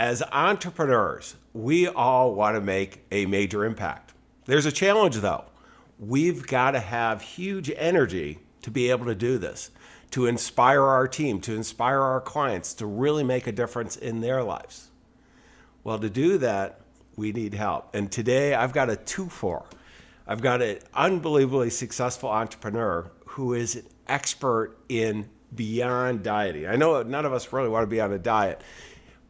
As entrepreneurs, we all want to make a major impact. There's a challenge though. We've got to have huge energy to be able to do this, to inspire our team, to inspire our clients, to really make a difference in their lives. Well, to do that, we need help. And today I've got a two-for. I've got an unbelievably successful entrepreneur who is an expert in beyond dieting. I know none of us really want to be on a diet,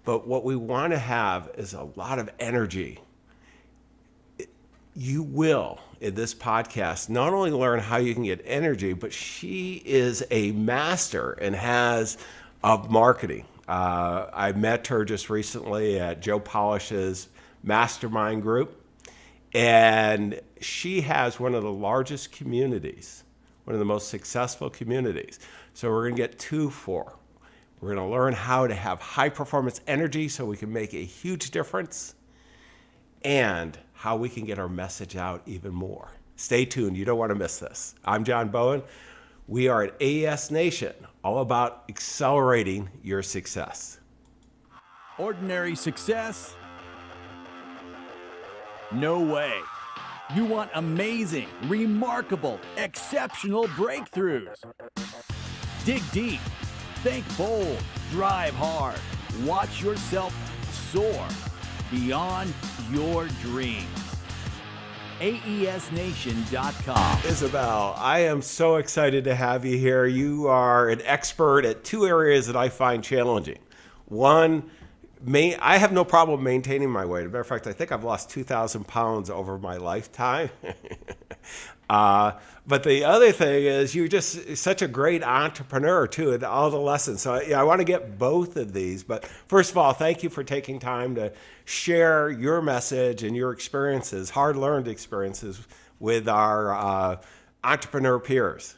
but what we want to have is a lot of energy. You will, in this podcast, not only learn how you can get energy, but she is a master and has of marketing. I met her just recently at Joe Polish's mastermind group, and she has one of the largest communities, one of the most successful communities. So we're going to get two for. We're going to learn how to have high performance energy so we can make a huge difference, and how we can get our message out even more. Stay tuned. You don't want to miss this. I'm John Bowen. We are at AES Nation, all about accelerating your success. Ordinary success? No way. You want amazing, remarkable, exceptional breakthroughs. Dig deep, think bold, drive hard, watch yourself soar beyond your dreams. AESNation.com. Isabel, I am so excited to have you here. You are an expert at two areas that I find challenging. One, I have no problem maintaining my weight. As a matter of fact, I think I've lost 2,000 pounds over my lifetime. But the other thing is you're just such a great entrepreneur too, and all the lessons. So I want to get both of these. But first of all, thank you for taking time to share your message and your experiences, hard-learned experiences with our entrepreneur peers.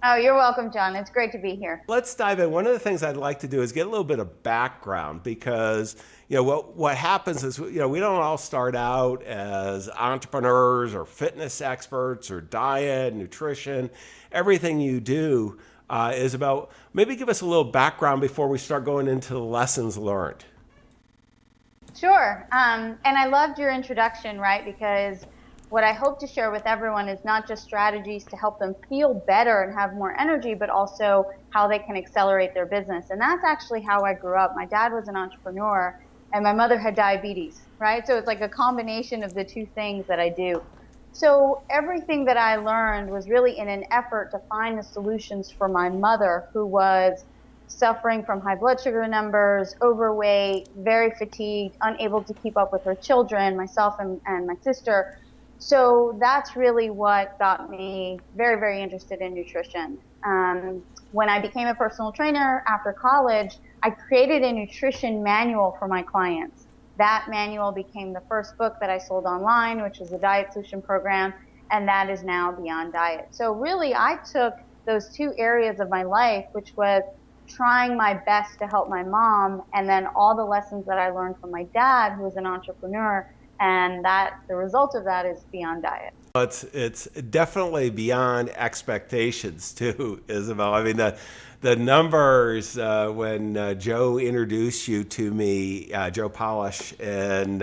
Oh, you're welcome, John. It's great to be here. Let's dive in. One of the things I'd like to do is get a little bit of background, because what happens is we don't all start out as entrepreneurs or fitness experts or diet, nutrition. Everything you do is about, maybe give us a little background before we start going into the lessons learned. Sure. And I loved your introduction, right? Because what I hope to share with everyone is not just strategies to help them feel better and have more energy, but also how they can accelerate their business. And that's actually how I grew up. My dad was an entrepreneur and my mother had diabetes, right? So it's like a combination of the two things that I do. So everything that I learned was really in an effort to find the solutions for my mother, who was suffering from high blood sugar numbers, overweight, very fatigued, unable to keep up with her children, myself and my sister. So that's really what got me very, very interested in nutrition. When I became a personal trainer after college, I created a nutrition manual for my clients. That manual became the first book that I sold online, which is a diet solution program, and that is now Beyond Diet. So really, I took those two areas of my life, which was trying my best to help my mom, and then all the lessons that I learned from my dad, who was an entrepreneur, and the result of that is Beyond Diet. It's definitely beyond expectations too, Isabel. I mean, the numbers when Joe introduced you to me, Joe Polish, and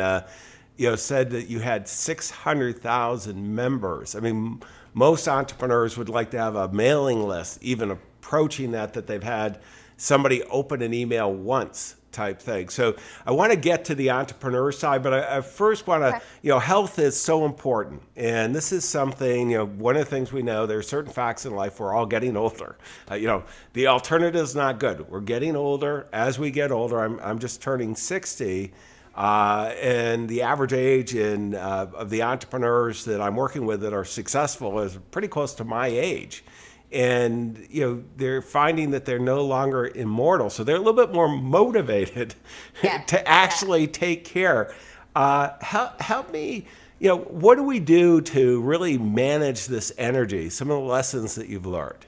said that you had 600,000 members. I mean, most entrepreneurs would like to have a mailing list, even approaching that they've had somebody open an email once type thing. So I want to get to the entrepreneur side, but I first want to, health is so important. And this is something, one of the things we know, there are certain facts in life, we're all getting older. The alternative is not good. We're getting older. As we get older, I'm just turning 60. And the average age of the entrepreneurs that I'm working with that are successful is pretty close to my age. And they're finding that they're no longer immortal, so they're a little bit more motivated to actually take care. Help me. What do we do to really manage this energy? Some of the lessons that you've learned.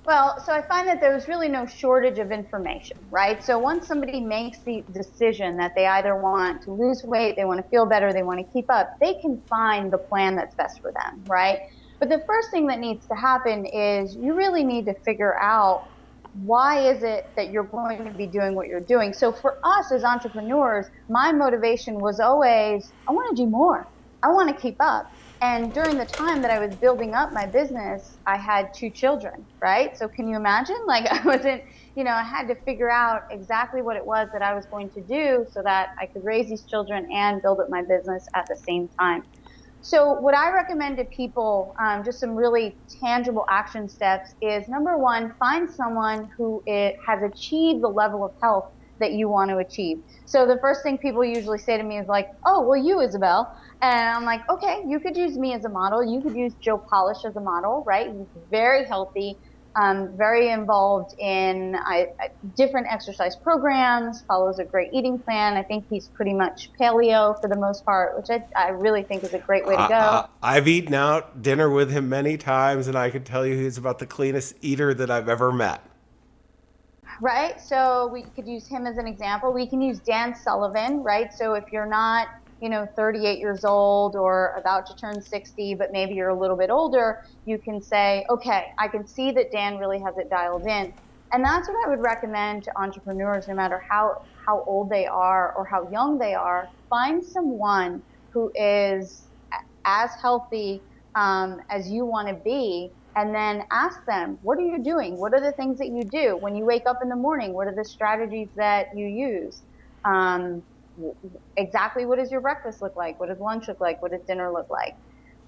Well, so I find that there's really no shortage of information, right? So once somebody makes the decision that they either want to lose weight, they want to feel better, they want to keep up, they can find the plan that's best for them, right? But the first thing that needs to happen is you really need to figure out why is it that you're going to be doing what you're doing? So for us as entrepreneurs, my motivation was always, I want to do more. I want to keep up. And during the time that I was building up my business, I had 2 children, right? So can you imagine? Like I wasn't, I had to figure out exactly what it was that I was going to do so that I could raise these children and build up my business at the same time. So what I recommend to people, just some really tangible action steps, is number one, find someone who has achieved the level of health that you want to achieve. So the first thing people usually say to me is like, oh, well, you, Isabel. And I'm like, okay, you could use me as a model. You could use Joe Polish as a model, right? He's very healthy, very involved in different exercise programs, follows a great eating plan. I think he's pretty much paleo for the most part, which I really think is a great way to go. I've eaten out dinner with him many times, and I can tell you he's about the cleanest eater that I've ever met. Right? So we could use him as an example. We can use Dan Sullivan, right? So if you're not, 38 years old or about to turn 60, but maybe you're a little bit older, you can say, okay, I can see that Dan really has it dialed in. And that's what I would recommend to entrepreneurs, no matter how old they are or how young they are. Find someone who is as healthy as you want to be, and then ask them, what are you doing? What are the things that you do? When you wake up in the morning, what are the strategies that you use? Exactly what does your breakfast look like? What does lunch look like? What does dinner look like?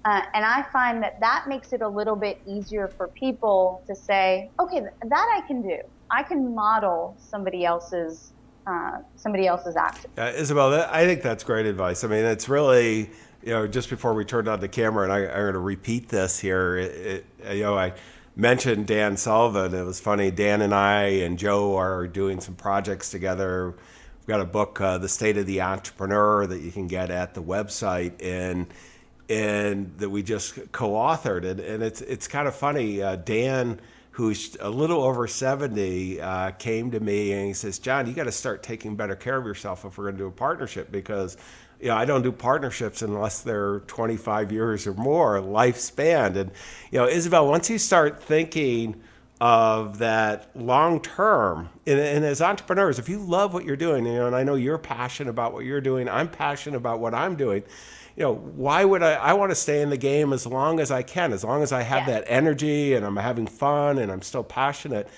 And I find that makes it a little bit easier for people to say, okay, that I can do. I can model somebody else's action. Isabel, I think that's great advice. I mean, it's really, just before we turned on the camera, and I'm going to repeat this here, I mentioned Dan Sullivan. It was funny, Dan and I and Joe are doing some projects together. We've got a book, The State of the Entrepreneur, that you can get at the website, and that we just co-authored. And it's kind of funny, Dan, who's a little over 70, came to me and he says, John, you got to start taking better care of yourself if we're going to do a partnership, because I don't do partnerships unless they're 25 years or more lifespan. And, Isabel, once you start thinking of that long term, and as entrepreneurs, if you love what you're doing, and I know you're passionate about what you're doing, I'm passionate about what I'm doing, why would I want to stay in the game as long as I can, as long as I have that energy and I'm having fun and I'm still passionate.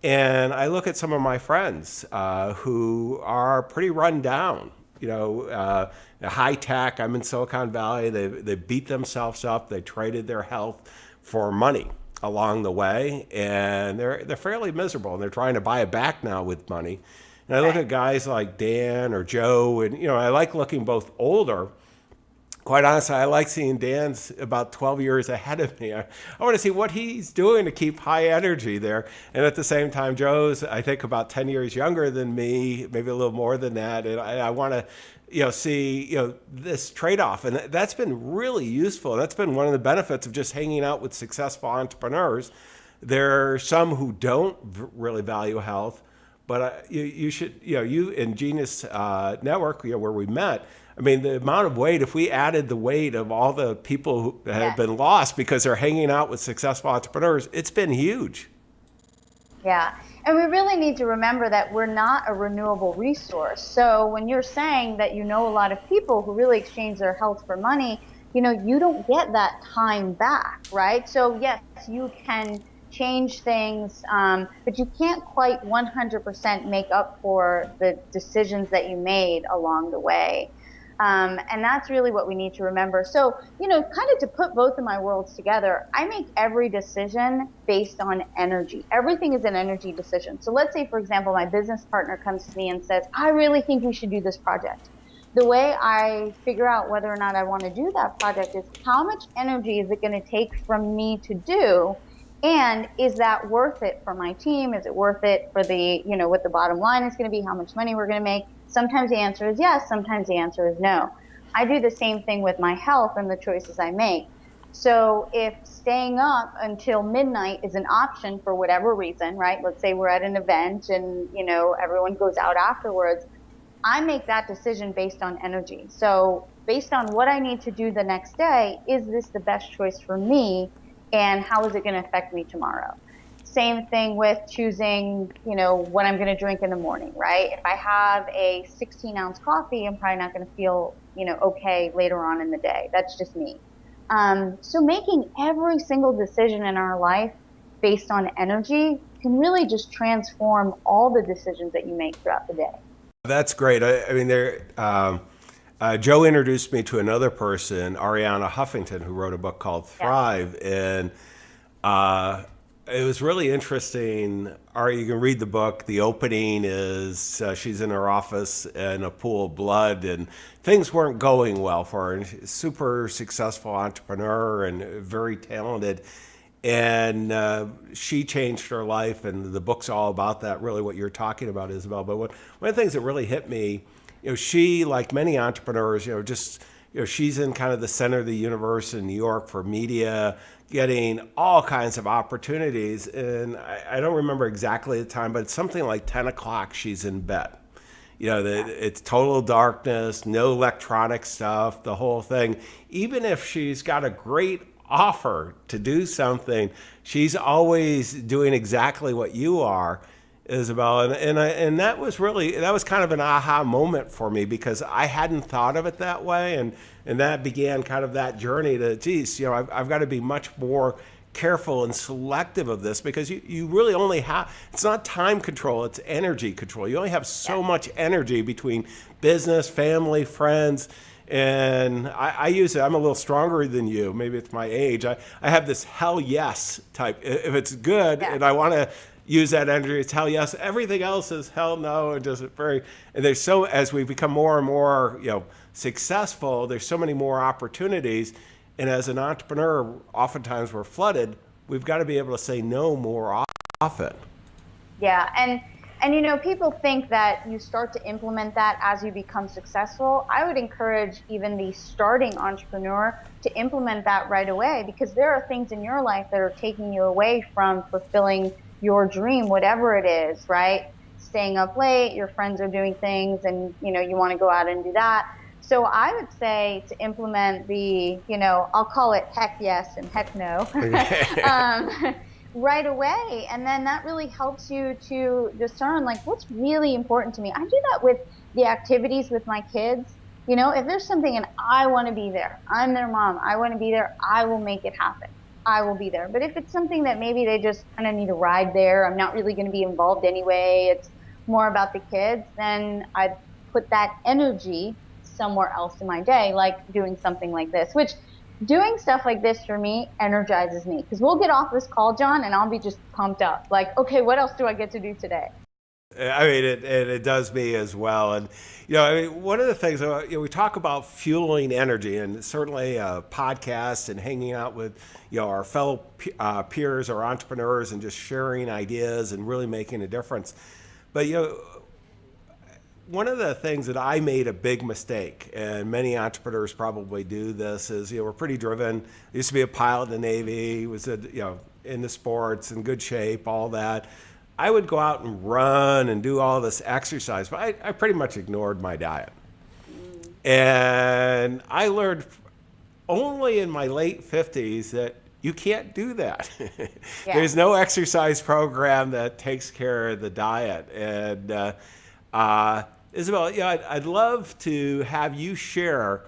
And I look at some of my friends who are pretty run down, high tech. I'm in Silicon Valley. They beat themselves up. They traded their health for money along the way, and they're fairly miserable, and they're trying to buy it back now with money. And I look at guys like Dan or Joe, and I like looking both older. Quite honestly, I like seeing Dan's about 12 years ahead of me. I want to see what he's doing to keep high energy there. And at the same time, Joe's, I think, about 10 years younger than me, maybe a little more than that. And I want to, see, this trade-off. And that's been really useful. That's been one of the benefits of just hanging out with successful entrepreneurs. There are some who don't really value health, but you should, you in Genius Network, where we met, I mean, the amount of weight, if we added the weight of all the people who have been lost because they're hanging out with successful entrepreneurs, it's been huge. Yeah. And we really need to remember that we're not a renewable resource. So when you're saying that a lot of people who really exchange their health for money, you don't get that time back, right? So yes, you can change things, but you can't quite 100% make up for the decisions that you made along the way. And that's really what we need to remember. So, kind of to put both of my worlds together, I make every decision based on energy. Everything is an energy decision. So let's say, for example, my business partner comes to me and says, I really think we should do this project. The way I figure out whether or not I want to do that project is how much energy is it going to take from me to do? And is that worth it for my team? Is it worth it for the, what the bottom line is going to be, how much money we're going to make? Sometimes the answer is yes, sometimes the answer is no. I do the same thing with my health and the choices I make. So if staying up until midnight is an option for whatever reason, right? Let's say we're at an event and, everyone goes out afterwards. I make that decision based on energy. So based on what I need to do the next day, is this the best choice for me? And how is it going to affect me tomorrow? Same thing with choosing, what I'm going to drink in the morning, right? If I have a 16-ounce coffee, I'm probably not going to feel, okay later on in the day. That's just me. So making every single decision in our life based on energy can really just transform all the decisions that you make throughout the day. That's great. I mean, Joe introduced me to another person, Ariana Huffington, who wrote a book called Thrive, and it was really interesting. Ari, you can read the book. The opening is she's in her office in a pool of blood, and things weren't going well for her. And she's a super successful entrepreneur and very talented. And she changed her life, and the book's all about that, really what you're talking about, Isabel. But one of the things that really hit me, she, like many entrepreneurs, she's in kind of the center of the universe in New York for media, getting all kinds of opportunities. And I don't remember exactly the time, but it's something like 10 o'clock she's in bed. It's total darkness, no electronic stuff, the whole thing. Even if she's got a great offer to do something, she's always doing exactly what you are, Isabel. And that was kind of an aha moment for me, because I hadn't thought of it that way. And that began kind of that journey to, geez, I've got to be much more careful and selective of this, because you really only have, it's not time control, it's energy control. You only have so much energy between business, family, friends. And I use it. I'm a little stronger than you. Maybe it's my age. I have this hell yes type. If it's good and I want to use that energy, it's hell yes. Everything else is hell no. And there's as we become more and more, successful, there's so many more opportunities. And as an entrepreneur, oftentimes we're flooded. We've got to be able to say no more often. Yeah. And people think that you start to implement that as you become successful. I would encourage even the starting entrepreneur to implement that right away, because there are things in your life that are taking you away from fulfilling your dream, whatever it is, right? Staying up late, your friends are doing things, and you want to go out and do that. So I would say to implement the, I'll call it heck yes and heck no. Right away. And then that really helps you to discern what's really important to me. I do that with the activities with my kids. If there's something and I want to be there, I'm their mom, I want to be there, I will make it happen. I will be there. But if it's something that maybe they just kind of need a ride there, I'm not really going to be involved anyway, it's more about the kids, then I'd put that energy somewhere else in my day, like doing something like this, which doing stuff like this for me energizes me, because we'll get off this call, John, and I'll be just pumped up. Okay, what else do I get to do today? I mean, it does me as well. And, one of the things, we talk about fueling energy, and certainly podcasts and hanging out with, our fellow peers or entrepreneurs and just sharing ideas and really making a difference. But, one of the things that I made a big mistake, and many entrepreneurs probably do this, is we're pretty driven. I used to be a pilot in the Navy, was into sports, in good shape, all that. I would go out and run and do all this exercise, but I pretty much ignored my diet. And I learned only in my late 50s that you can't do that. Yeah. There's no exercise program that takes care of the diet. And Isabel, I'd love to have you share,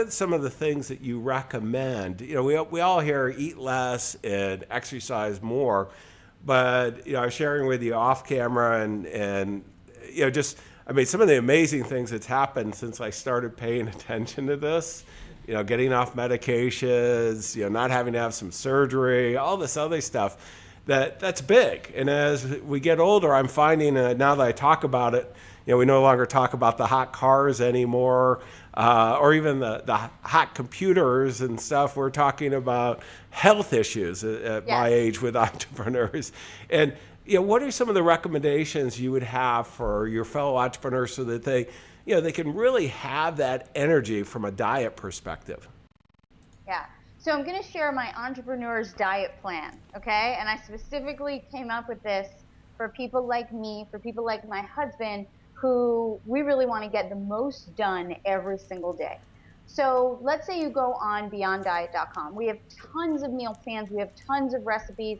some of the things that you recommend. We all hear eat less and exercise more, but I was sharing with you off camera and some of the amazing things that's happened since I started paying attention to this. Getting off medications, not having to have some surgery, all this other stuff. That's big. And as we get older, I'm finding now that I talk about it, we no longer talk about the hot cars anymore, or even the hot computers and stuff. We're talking about health issues at my age with entrepreneurs. And what are some of the recommendations you would have for your fellow entrepreneurs so that they can really have that energy from a diet perspective? Yeah. So I'm going to share my entrepreneur's diet plan, okay? And I specifically came up with this for people like me, for people like my husband, who we really want to get the most done every single day. So let's say you go on beyonddiet.com. We have tons of meal plans. We have tons of recipes.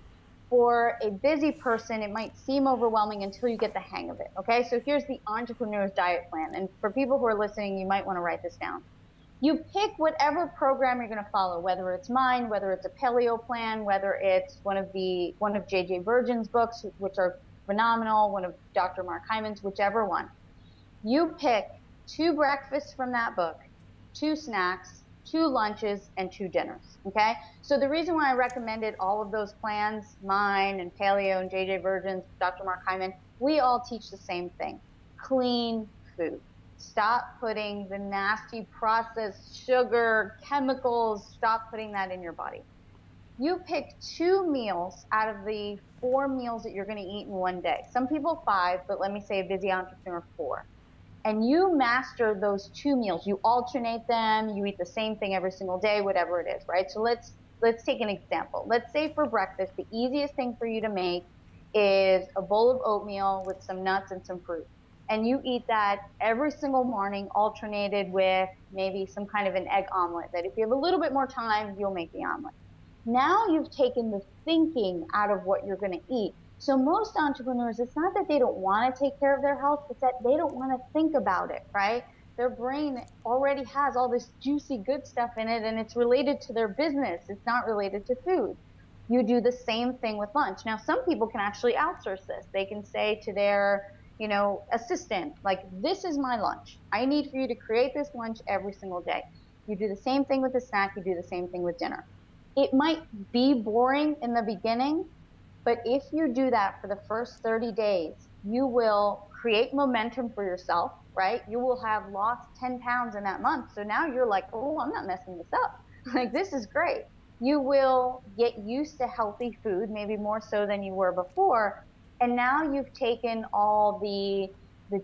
For a busy person, it might seem overwhelming until you get the hang of it. Okay, so here's the entrepreneur's diet plan. And for people who are listening, you might want to write this down. You pick whatever program you're going to follow, whether it's mine, whether it's a paleo plan, whether it's one of JJ Virgin's books, which are phenomenal, one of Dr. Mark Hyman's, whichever one. You pick 2 breakfasts from that book, 2 snacks, 2 lunches, and 2 dinners, okay? So the reason why I recommended all of those plans, mine and Paleo and JJ Virgin's, Dr. Mark Hyman, we all teach the same thing: clean food. Stop putting the nasty processed sugar, chemicals, stop putting that in your body. You pick 2 meals out of the 4 meals that you're gonna eat in one day. Some people 5, but let me say a busy entrepreneur 4. And you master those 2 meals. You alternate them. You eat the same thing every single day, whatever it is, right? So let's take an example. Let's say for breakfast, the easiest thing for you to make is a bowl of oatmeal with some nuts and some fruit. And you eat that every single morning, alternated with maybe some kind of an egg omelet that if you have a little bit more time, you'll make the omelet. Now you've taken the thinking out of what you're going to eat. So most entrepreneurs, it's not that they don't want to take care of their health, it's that they don't want to think about it, right? Their brain already has all this juicy good stuff in it, and it's related to their business. It's not related to food. You do the same thing with lunch. Now, some people can actually outsource this. They can say to their, assistant, like, this is my lunch. I need for you to create this lunch every single day. You do the same thing with the snack. You do the same thing with dinner. It might be boring in the beginning, but if you do that for the first 30 days, you will create momentum for yourself, right? You will have lost 10 pounds in that month. So now you're like, oh, I'm not messing this up. Like, this is great. You will get used to healthy food, maybe more so than you were before. And now you've taken all the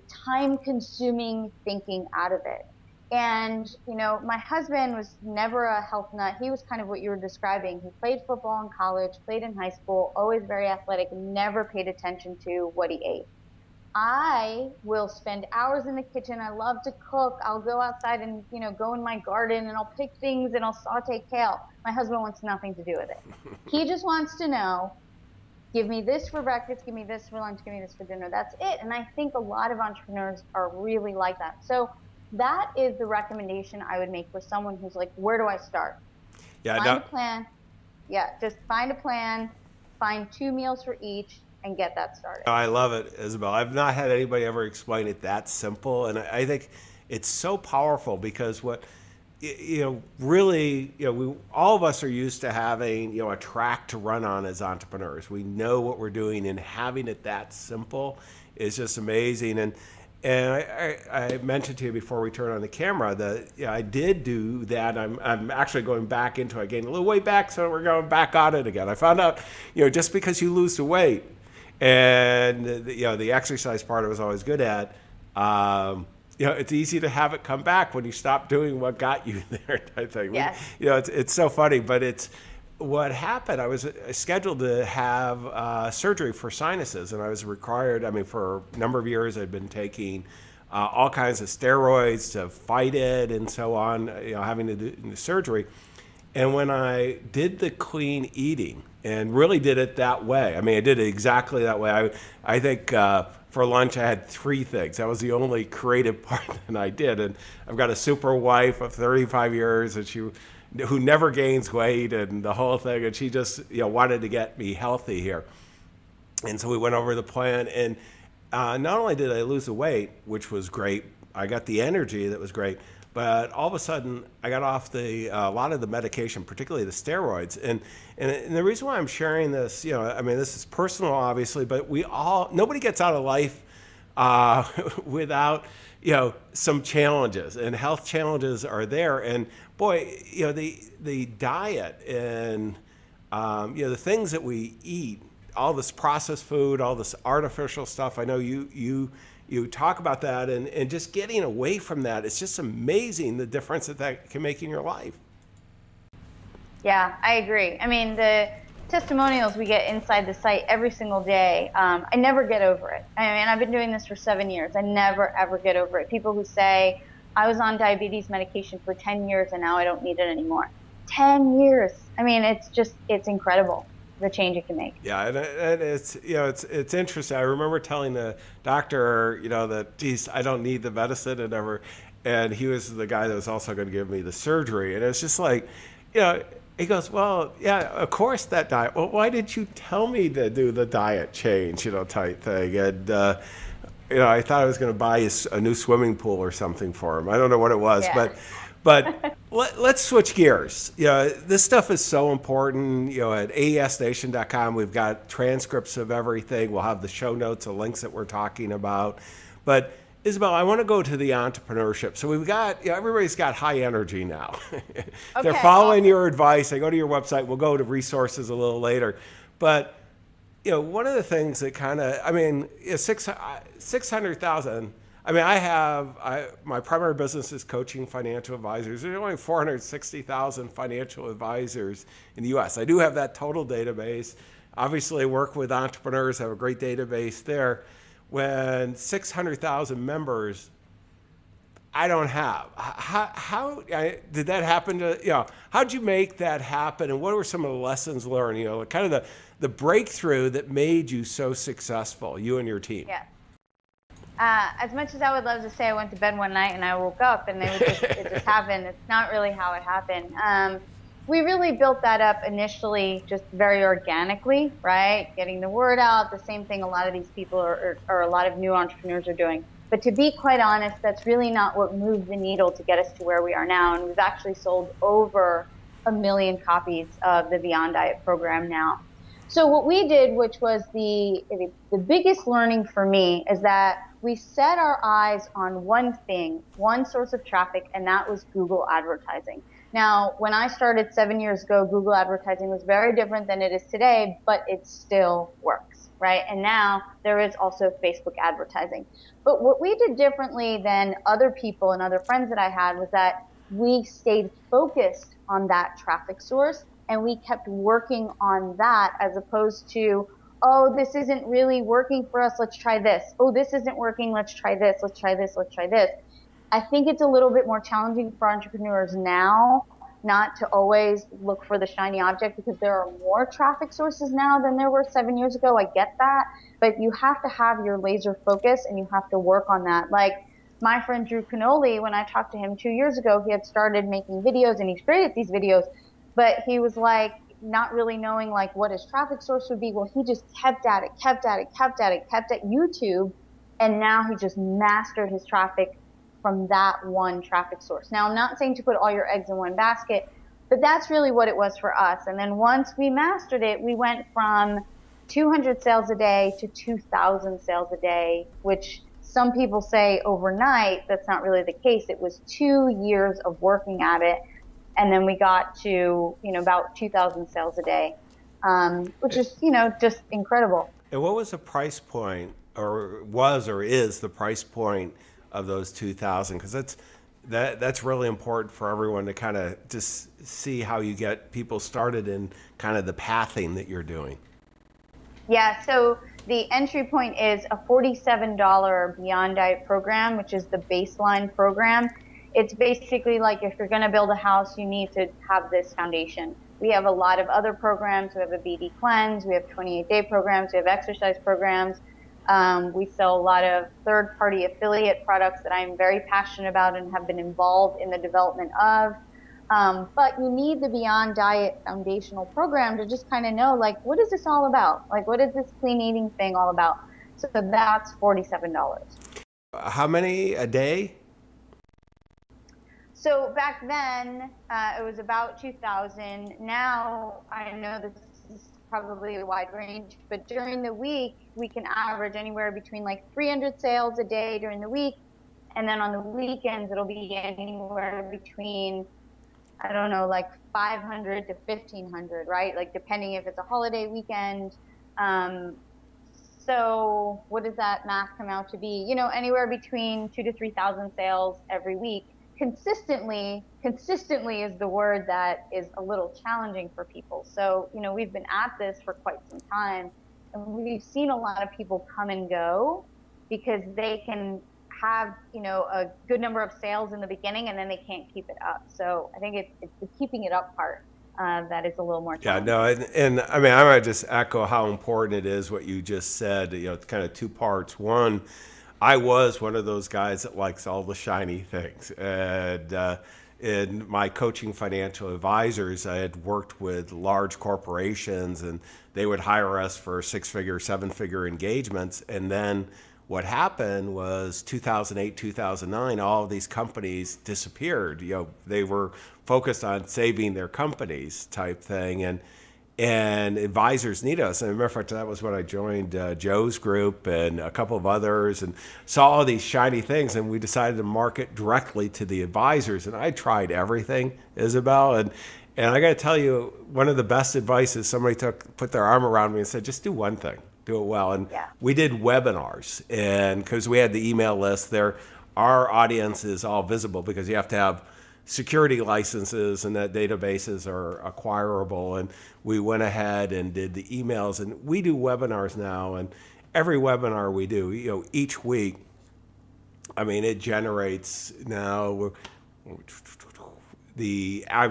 time-consuming thinking out of it. And, my husband was never a health nut. He was kind of what you were describing. He played football in college, played in high school, always very athletic, never paid attention to what he ate. I will spend hours in the kitchen. I love to cook. I'll go outside and, go in my garden and I'll pick things and I'll saute kale. My husband wants nothing to do with it. He just wants to know, give me this for breakfast, give me this for lunch, give me this for dinner. That's it. And I think a lot of entrepreneurs are really like that. So that is the recommendation I would make for someone who's like, where do I start? Find a plan. Yeah, just find a plan, find 2 meals for each, and get that started. I love it, Isabel. I've not had anybody ever explain it that simple. And I think it's so powerful because all of us are used to having, a track to run on as entrepreneurs. We know what we're doing, and having it that simple is just amazing. And I mentioned to you before we turned on the camera that I did do that. I'm actually going back into it. I gained a little weight back, so we're going back on it again. I found out, just because you lose the weight, and the exercise part I was always good at, it's easy to have it come back when you stop doing what got you there, I think. Yes. It's so funny, but it's what happened. I was scheduled to have surgery for sinuses, and I was required, for a number of years I'd been taking all kinds of steroids to fight it and so on, having to do the surgery. And when I did the clean eating and really did it that way, I did it exactly that way. I think for lunch I had 3 things. That was the only creative part that I did. And I've got a super wife of 35 years, and who never gains weight and the whole thing. And she just wanted to get me healthy here. And so we went over the plan. And not only did I lose the weight, which was great, I got the energy that was great. But all of a sudden, I got off a lot of the medication, particularly the steroids. And the reason why I'm sharing this, this is personal, obviously, but nobody gets out of life without, some challenges. And health challenges are there. And boy, the diet and, the things that we eat, all this processed food, all this artificial stuff, I know you talk about that, and just getting away from that, it's just amazing the difference that can make in your life. Yeah, I agree. The testimonials we get inside the site every single day, I never get over it. I've been doing this for 7 years. I never, ever get over it. People who say, I was on diabetes medication for 10 years and now I don't need it anymore. 10 years. It's incredible. the change it can make. Yeah, and it's it's interesting. I remember telling the doctor that geez, I don't need the medicine and he was the guy that was also going to give me the surgery, and it's just like, he goes, well, yeah, of course that diet. Well, why did you tell me to do the diet change, type thing? And I thought I was going to buy a new swimming pool or something for him. I don't know what it was, Yeah. but let's switch gears. This stuff is so important. At aesnation.com, we've got transcripts of everything. We'll have the show notes, the links that we're talking about. But Isabel, I want to go to the entrepreneurship. So we've got, everybody's got high energy now. They're following your advice. They go to your website. We'll go to resources a little later. But, one of the things that kind of, 600,000, my primary business is coaching financial advisors. There's only 460,000 financial advisors in the U.S. I do have that total database. Obviously, I work with entrepreneurs, have a great database there. When 600,000 members, I don't have. How did that happen how'd you make that happen? And what were some of the lessons learned, kind of the breakthrough that made you so successful, you and your team? Yeah. As much as I would love to say I went to bed one night and I woke up and it just happened, it's not really how it happened. We really built that up initially just very organically, right? Getting the word out, the same thing a lot of these people or a lot of new entrepreneurs are doing. But to be quite honest, that's really not what moved the needle to get us to where we are now. And we've actually sold over 1 million copies of the Beyond Diet program now. So what we did, which was the biggest learning for me, is that we set our eyes on one thing, one source of traffic, and that was Google advertising. Now, when I started 7 years ago, Google advertising was very different than it is today, but it still works, right? And now there is also Facebook advertising. But what we did differently than other people and other friends that I had was that we stayed focused on that traffic source and we kept working on that as opposed to, oh, this isn't really working for us, let's try this. Oh, this isn't working, let's try this, let's try this, let's try this. I think it's a little bit more challenging for entrepreneurs now not to always look for the shiny object because there are more traffic sources now than there were 7 years ago. I get that, but you have to have your laser focus and you have to work on that. Like my friend Drew Canoli, when I talked to him 2 years ago, he had started making videos and he's great at these videos, but he was like not really knowing like what his traffic source would be. Well, he just kept at YouTube, and now he just mastered his traffic from that one traffic source. Now, I'm not saying to put all your eggs in one basket, but that's really what it was for us. And then once we mastered it, we went from 200 sales a day to 2,000 sales a day, which some people say overnight. That's not really the case. It was 2 years of working at it. And then we got to, about 2,000 sales a day, which is, just incredible. And what was the price point, or is the price point of those 2,000? Because that's really important for everyone to kind of just see how you get people started in kind of the pathing that you're doing. Yeah, so the entry point is a $47 Beyond Diet program, which is the baseline program. It's basically like if you're going to build a house, you need to have this foundation. We have a lot of other programs. We have a BD cleanse. We have 28-day programs. We have exercise programs. We sell a lot of third-party affiliate products that I'm very passionate about and have been involved in the development of. But you need the Beyond Diet foundational program to just kind of know, like, what is this all about? Like, what is this clean eating thing all about? So that's $47. How many a day? So back then, it was about 2,000. Now, I know this is probably a wide range, but during the week, we can average anywhere between like 300 sales a day during the week. And then on the weekends, it'll be anywhere between, I don't know, like 500 to 1,500, right? Like depending if it's a holiday weekend. So what does that math come out to be? Anywhere between 2,000 to 3,000 sales every week. Consistently is the word that is a little challenging for people. So, we've been at this for quite some time, and we've seen a lot of people come and go because they can have, a good number of sales in the beginning and then they can't keep it up. So I think it's the keeping it up part that is a little more Yeah, challenging. no, and I mean, I might just echo how important it is what you just said. It's kind of two parts. One, I was one of those guys that likes all the shiny things, and in my coaching financial advisors, I had worked with large corporations, and they would hire us for 6-figure, 7-figure engagements, and then what happened was 2008, 2009, all of these companies disappeared. They were focused on saving their companies type thing. And advisors need us. And as a matter of fact, that was when I joined Joe's group and a couple of others and saw all these shiny things. And we decided to market directly to the advisors. And I tried everything, Isabel. And I got to tell you, one of the best advice is somebody put their arm around me and said, just do one thing. Do it well. And we did webinars, and because we had the email list there, our audience is all visible because you have to have security licenses and that databases are acquirable. And we went ahead and did the emails, and we do webinars now. And every webinar we do, each week, I mean, it generates now. I'm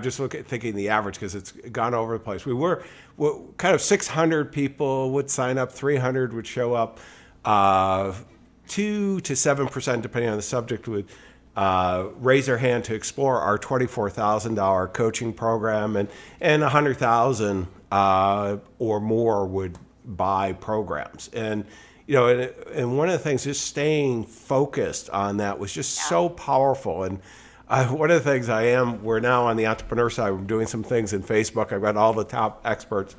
just thinking the average because it's gone over the place. We were kind of 600 people would sign up, 300 would show up, 2 to 7%, depending on the subject, would raise their hand to explore our $24,000 coaching program, and 100,000 or more would buy programs. And and one of the things, just staying focused on that was just so powerful. And one of the things we're now on the entrepreneur side, we're doing some things in Facebook. I've got all the top experts,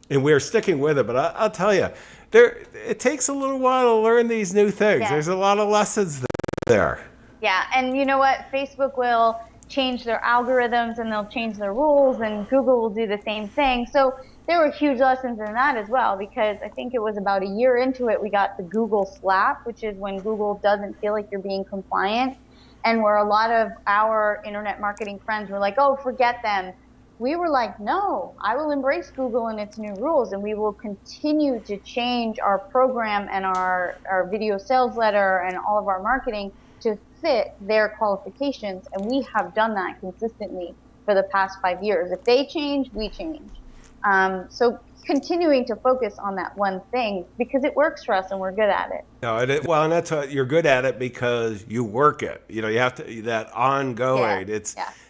and we're sticking with it. But I'll tell you, it takes a little while to learn these new things. There's a lot of lessons there. Yeah, and you know what? Facebook will change their algorithms and they'll change their rules, and Google will do the same thing. So there were huge lessons in that as well, because I think it was about a year into it, we got the Google slap, which is when Google doesn't feel like you're being compliant. And where a lot of our internet marketing friends were like, oh, forget them. We were like, no, I will embrace Google and its new rules, and we will continue to change our program and our video sales letter and all of our marketing to fit their qualifications. And we have done that consistently for the past 5 years. If they change, we change. So continuing to focus on that one thing because it works for us and we're good at it. No, and that's you're good at it because you work it. You have to that ongoing.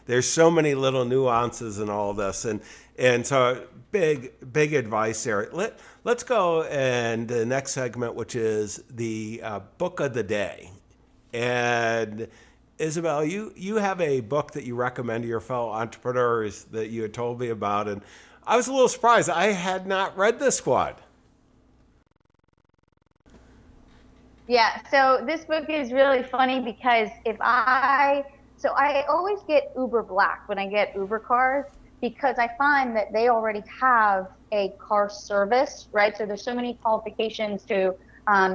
There's so many little nuances in all this, and so big advice there. Let's go and the next segment, which is the book of the day. And Isabel, you have a book that you recommend to your fellow entrepreneurs that you had told me about, and I was a little surprised. I had not read this one. Yeah, so this book is really funny because I always get Uber Black when I get Uber cars because I find that they already have a car service, right? So there's so many qualifications to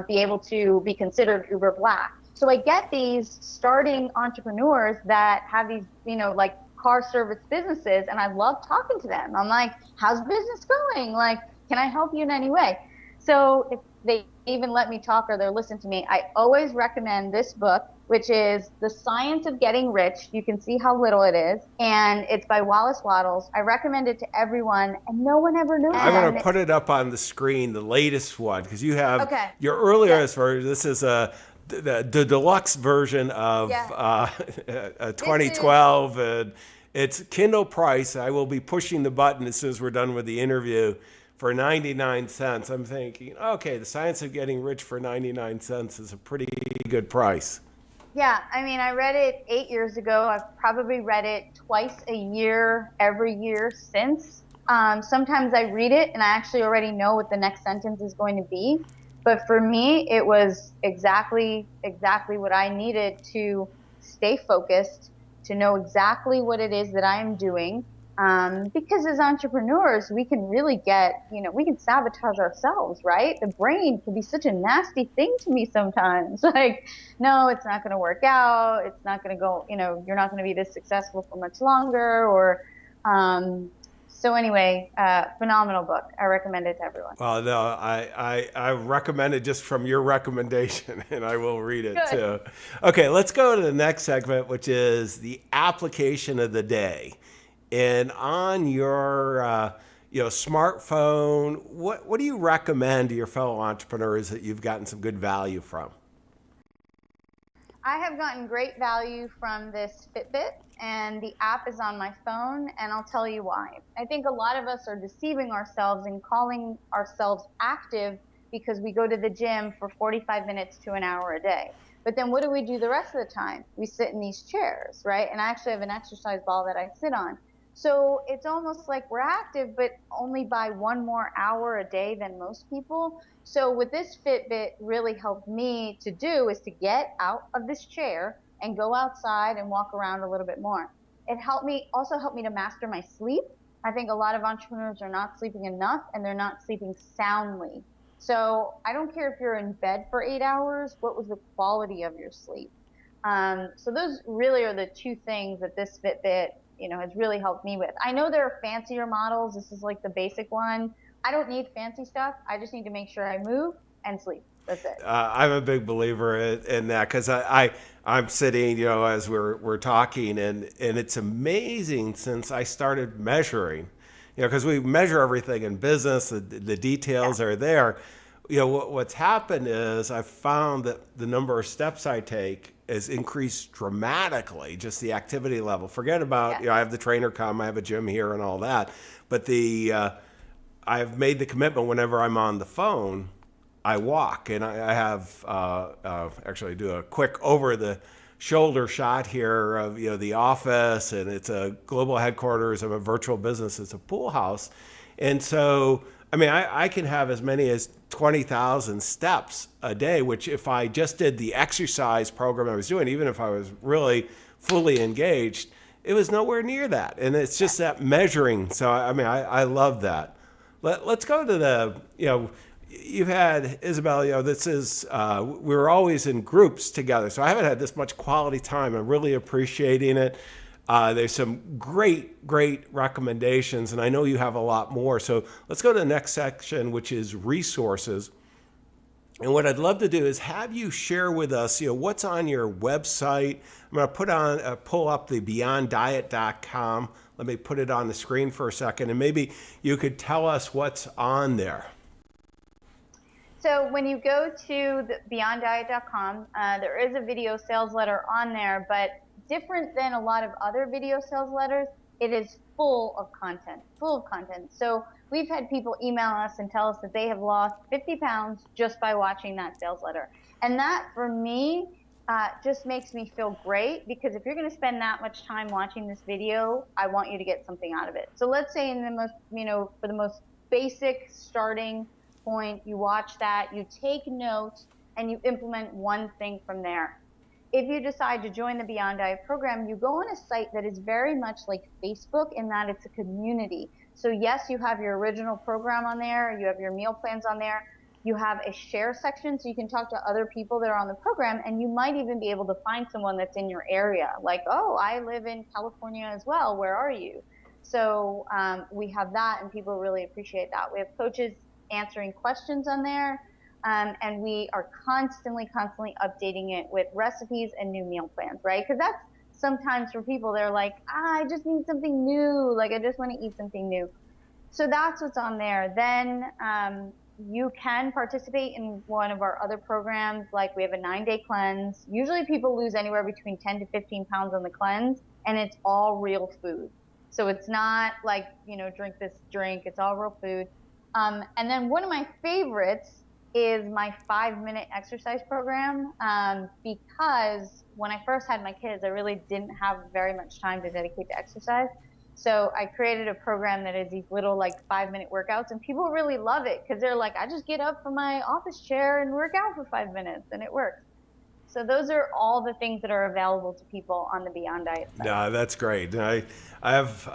be able to be considered Uber Black. So I get these starting entrepreneurs that have these, like car service businesses, and I love talking to them. I'm like, how's business going? Like, can I help you in any way? So if they even let me talk or they'll listen to me, I always recommend this book, which is The Science of Getting Rich. You can see how little it is. And it's by Wallace Wattles. I recommend it to everyone, and no one ever knew. I'm going to put it up on the screen, the latest one, because you have your earliest version. This is the deluxe version of 2012, and it's Kindle price. I will be pushing the button as soon as we're done with the interview for 99 cents. I'm thinking, okay, The Science of Getting Rich for 99 cents is a pretty good price. Yeah, I mean, I read it 8 years ago. I've probably read it twice a year, every year since. Sometimes I read it and I actually already know what the next sentence is going to be. But for me, it was exactly what I needed to stay focused, to know exactly what it is that I am doing. Because as entrepreneurs, we can really we can sabotage ourselves, right? The brain can be such a nasty thing to me sometimes. Like, no, it's not going to work out. It's not going to go, you're not going to be this successful for much longer. So anyway, phenomenal book. I recommend it to everyone. Well, no, I recommend it just from your recommendation, and I will read it too. Okay, let's go to the next segment, which is the application of the day. and on your smartphone, what do you recommend to your fellow entrepreneurs that you've gotten some good value from? I have gotten great value from this Fitbit, and the app is on my phone, and I'll tell you why. I think a lot of us are deceiving ourselves and calling ourselves active because we go to the gym for 45 minutes to an hour a day. But then what do we do the rest of the time? We sit in these chairs, right? And I actually have an exercise ball that I sit on. So it's almost like we're active, but only by one more hour a day than most people. So what this Fitbit really helped me to do is to get out of this chair and go outside and walk around a little bit more. It also helped me to master my sleep. I think a lot of entrepreneurs are not sleeping enough and they're not sleeping soundly. So I don't care if you're in bed for 8 hours, what was the quality of your sleep? So those really are the two things that this Fitbit has really helped me with. I know there are fancier models. This is like the basic one. I don't need fancy stuff. I just need to make sure I move and sleep. That's it. I'm a big believer in that because I'm sitting, as we're talking, and it's amazing since I started measuring, because we measure everything in business, the details are there. What's happened is I've found that the number of steps I take has increased dramatically, just the activity level. Forget about, I have the trainer come, I have a gym here and all that, but I've made the commitment whenever I'm on the phone, I walk, and I have actually do a quick over the shoulder shot here of the office, and it's a global headquarters of a virtual business. It's a pool house, and so I can have as many as 20,000 steps a day, which if I just did the exercise program I was doing, even if I was really fully engaged, it was nowhere near that. And it's just that measuring. So I love that. Let's go to you've had, Isabel, this is, we were always in groups together. So I haven't had this much quality time. I'm really appreciating it. There's some great recommendations, and I know you have a lot more. So let's go to the next section, which is resources. And what I'd love to do is have you share with us, what's on your website. I'm going to pull up the beyonddiet.com. Let me put it on the screen for a second, and maybe you could tell us what's on there. So when you go to the beyonddiet.com, there is a video sales letter on there, but different than a lot of other video sales letters, it is full of content. So we've had people email us and tell us that they have lost 50 pounds just by watching that sales letter. And that, for me, just makes me feel great, because if you're going to spend that much time watching this video, I want you to get something out of it. So let's say in the most, for the most basic starting point, you watch that, you take notes, and you implement one thing from there. If you decide to join the Beyond Diet program, you go on a site that is very much like Facebook in that it's a community. So yes, you have your original program on there, you have your meal plans on there, you have a share section so you can talk to other people that are on the program, and you might even be able to find someone that's in your area. Like, oh, I live in California as well, where are you? So we have that, and people really appreciate that. We have coaches answering questions on there. And we are constantly updating it with recipes and new meal plans, right? Because that's sometimes for people, they're like, I just need something new. Like, I just want to eat something new. So that's what's on there. Then you can participate in one of our other programs. Like, we have a 9-day cleanse. Usually people lose anywhere between 10 to 15 pounds on the cleanse, and it's all real food. So it's not like, drink this drink. It's all real food. And then one of my favorites is my 5-minute exercise program, because when I first had my kids, I really didn't have very much time to dedicate to exercise. So I created a program that is these little 5-minute workouts, and people really love it because they're like, I just get up from my office chair and work out for 5 minutes, and it works. So those are all the things that are available to people on the Beyond Diet site. Yeah, that's great. I have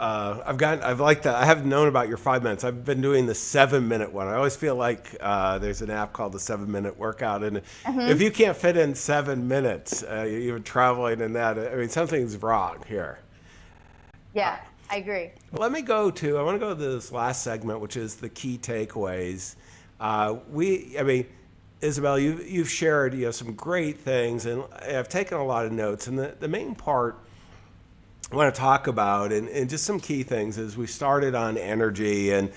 known about your 5 minutes. I've been doing the 7-minute one. I always feel like there's an app called the 7-minute workout, and if you can't fit in 7 minutes, even traveling in that, something's wrong here. Yeah, I agree. I want to go to this last segment, which is the key takeaways. Isabel, you've shared some great things, and I've taken a lot of notes. And the main part I want to talk about, and just some key things as we started on energy and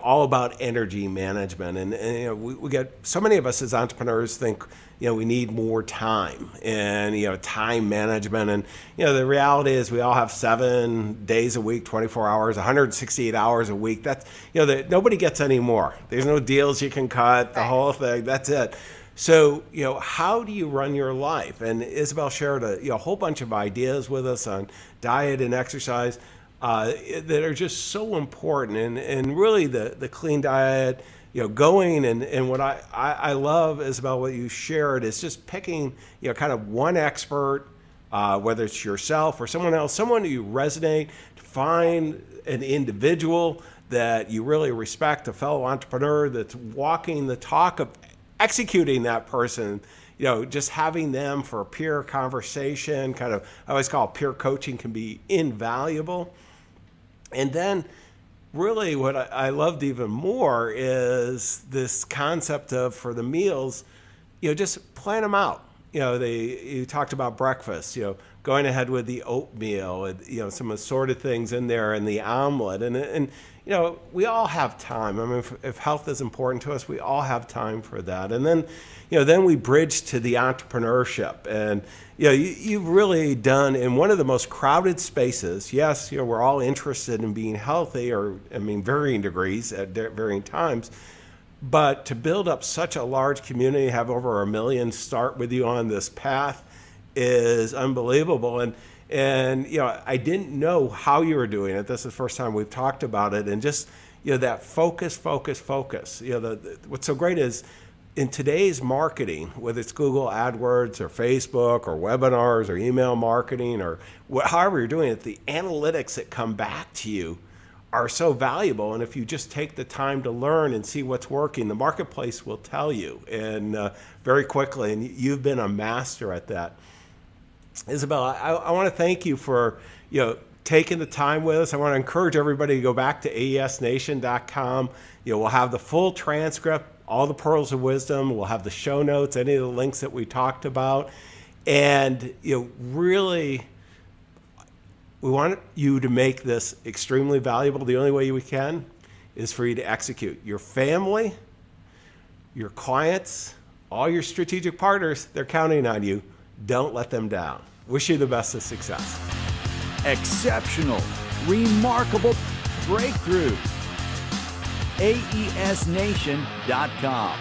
all about energy management. And we get so many of us as entrepreneurs think we need more time and time management. And the reality is we all have 7 days a week, 24 hours, 168 hours a week. That's nobody gets any more. There's no deals you can cut. The whole thing. That's it. So, how do you run your life? And Isabel shared a whole bunch of ideas with us on diet and exercise that are just so important. And really the clean diet, going and what I love, Isabel, what you shared is just picking, kind of one expert, whether it's yourself or someone else, someone who you resonate, find an individual that you really respect, a fellow entrepreneur that's walking the talk of executing that person, just having them for a peer conversation, kind of, I always call it peer coaching, can be invaluable. And then really what I loved even more is this concept of, for the meals, just plan them out. You talked about breakfast, going ahead with the oatmeal, and, some assorted things in there, and the omelet. And we all have time. I mean, if health is important to us, we all have time for that. And then, then we bridge to the entrepreneurship. And, you've really done in one of the most crowded spaces. Yes, we're all interested in being healthy, or, varying degrees at varying times. But to build up such a large community, have over 1 million start with you on this path is unbelievable. And I didn't know how you were doing it. This is the first time we've talked about it. And just, that focus. What's so great is in today's marketing, whether it's Google AdWords or Facebook or webinars or email marketing or however you're doing it, the analytics that come back to you are so valuable. And if you just take the time to learn and see what's working, the marketplace will tell you, and very quickly. And you've been a master at that. Isabel, I want to thank you for taking the time with us. I want to encourage everybody to go back to aesnation.com. We'll have the full transcript, all the pearls of wisdom. We'll have the show notes, any of the links that we talked about, and really, we want you to make this extremely valuable. The only way we can is for you to execute. Your family, your clients, all your strategic partners, they're counting on you. Don't let them down. Wish you the best of success. Exceptional, remarkable breakthroughs. aesnation.com